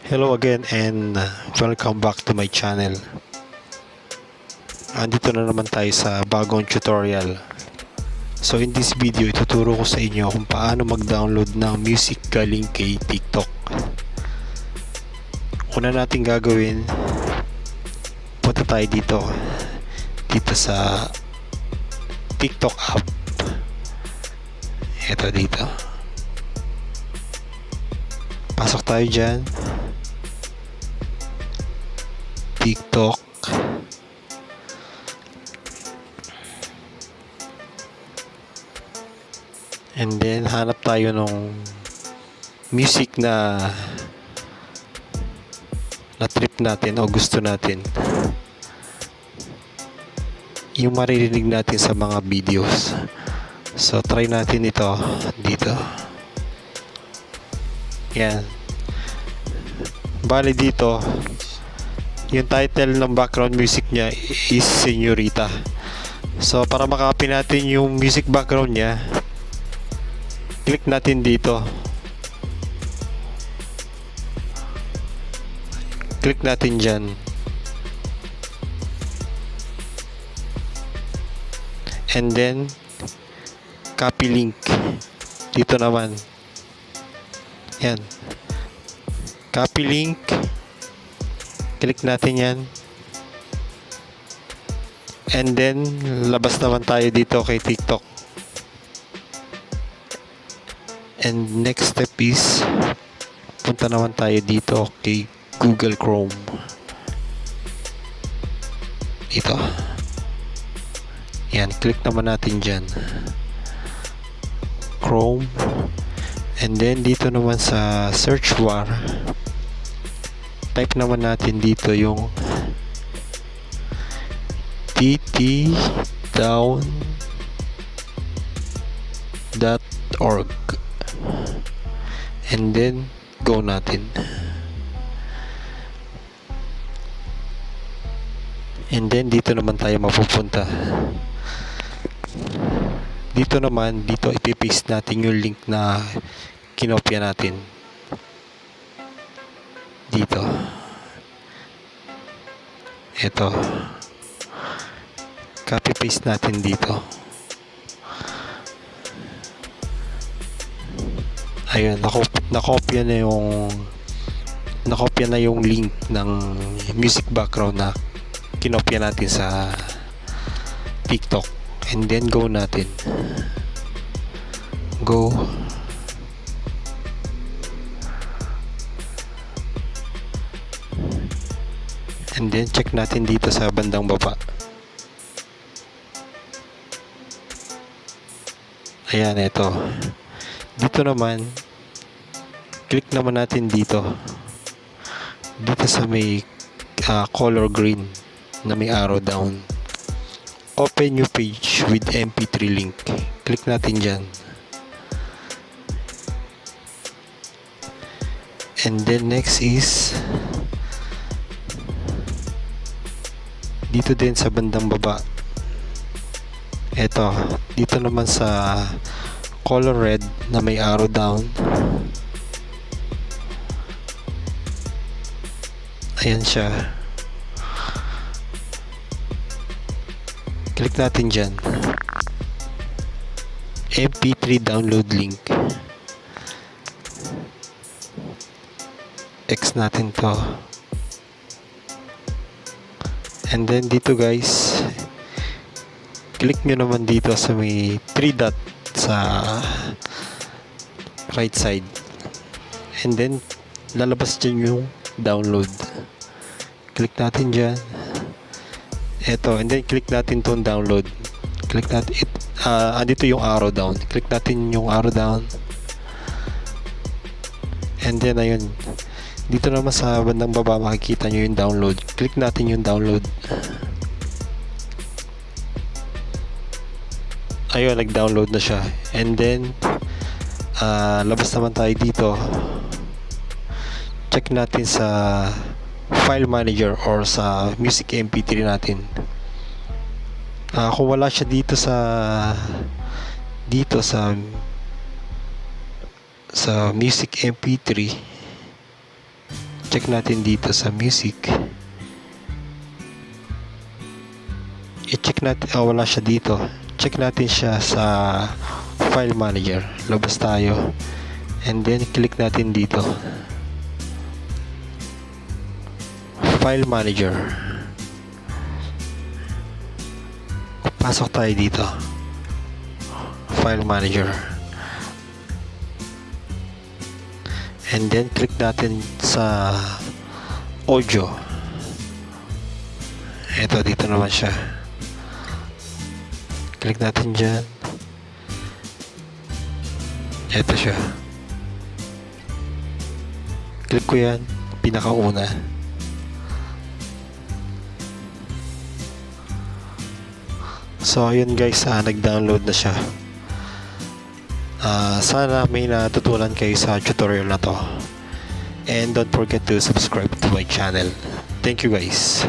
Hello again and welcome back to my channel. Andito na naman tayo sa bagong tutorial. So in this video, ituturo ko sa inyo kung paano mag-download ng music galing kay TikTok. Una natin gagawin, punta tayo dito sa TikTok app. Ito dito. Pasok tayo dyan. TikTok. And then hanap tayo ng music na trip natin o gusto natin. Yung maririnig natin sa mga videos. So try natin ito dito. Yan. Bali dito, yung title ng background music niya is Señorita. So para makapin natin yung music background niya, click natin dito. Click natin dyan. And then copy link. Dito naman. Yan. Copy link. Click natin yan. And then labas naman tayo dito kay TikTok. And next step is punta naman tayo dito kay Google Chrome. Ito. Yan, click naman natin dyan. Chrome. And then dito naman sa search bar, type naman natin dito yung ttdown.org. And then go natin. And then dito naman tayo mapupunta. Dito naman, dito ipipaste natin yung link na kinopya natin. Dito. Ito. Copy paste natin dito. Ayun, nakopya na yung link ng music background na kinopya natin sa TikTok. And then go natin. Go. And then check natin dito sa bandang baba. Ayan, ito. Dito naman, click naman natin dito. Dito sa may color green na may arrow down. Open new page with MP3 link. Click natin dyan. And then next is dito din sa bandang baba. Ito, dito naman sa color red na may arrow down. Ayan siya. Click natin dyan. MP3 download link. X natin to. And then dito guys, click nyo naman dito sa may 3 dot sa right side. And then lalabas dyan yung download. Click natin dyan. Eto, and then click natin tong download. Click natin andito yung arrow down. Click natin yung arrow down. And then ayun, dito naman sa bandang baba makikita nyo yung download. Click natin yung download. Ayun, nag-download na siya. And then labas naman tayo dito. Check natin sa file manager or sa music MP3 natin. Kung wala siya dito sa sa music MP3. Check natin dito sa music. I-check natin, wala siya dito. Check natin siya sa file manager. Labas tayo. And then click natin dito. File manager. Pasok tayo dito. File manager. And then click natin sa audio. Ito, dito naman siya. Click natin dyan. Ito siya. Click ko yan. Pinakauna. So, ayun guys, nag-download na siya. Sana may natutunan kayo sa tutorial na to. And don't forget to subscribe to my channel. Thank you guys.